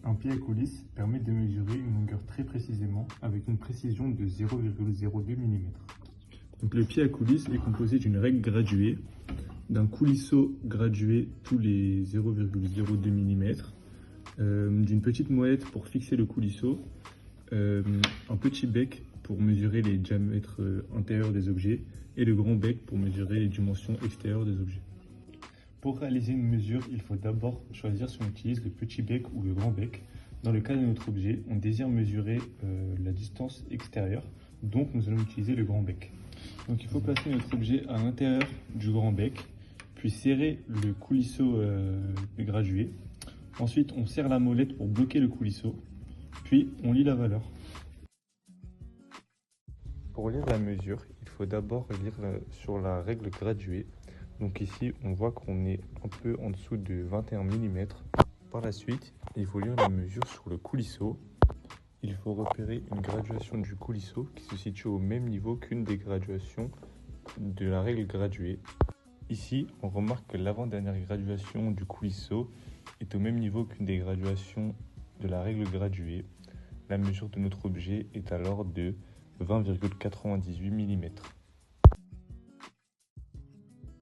Un pied à coulisse permet de mesurer une longueur très précisément avec une précision de 0,02 mm. Donc le pied à coulisse est composé d'une règle graduée, d'un coulisseau gradué tous les 0,02 mm, d'une petite moellette pour fixer le coulisseau, un petit bec pour mesurer les diamètres intérieurs des objets et le grand bec pour mesurer les dimensions extérieures des objets. Pour réaliser une mesure, il faut d'abord choisir si on utilise le petit bec ou le grand bec. Dans le cas de notre objet, on désire mesurer la distance extérieure, donc nous allons utiliser le grand bec. Donc il faut placer notre objet à l'intérieur du grand bec, puis serrer le coulisseau gradué. Ensuite, on serre la molette pour bloquer le coulisseau, puis on lit la valeur. Pour lire la mesure, il faut d'abord lire sur la règle graduée. Donc ici, on voit qu'on est un peu en dessous de 21 mm. Par la suite, il faut lire la mesure sur le coulisseau. Il faut repérer une graduation du coulisseau qui se situe au même niveau qu'une des graduations de la règle graduée. Ici, on remarque que l'avant-dernière graduation du coulisseau est au même niveau qu'une des graduations de la règle graduée. La mesure de notre objet est alors de 20,98 mm.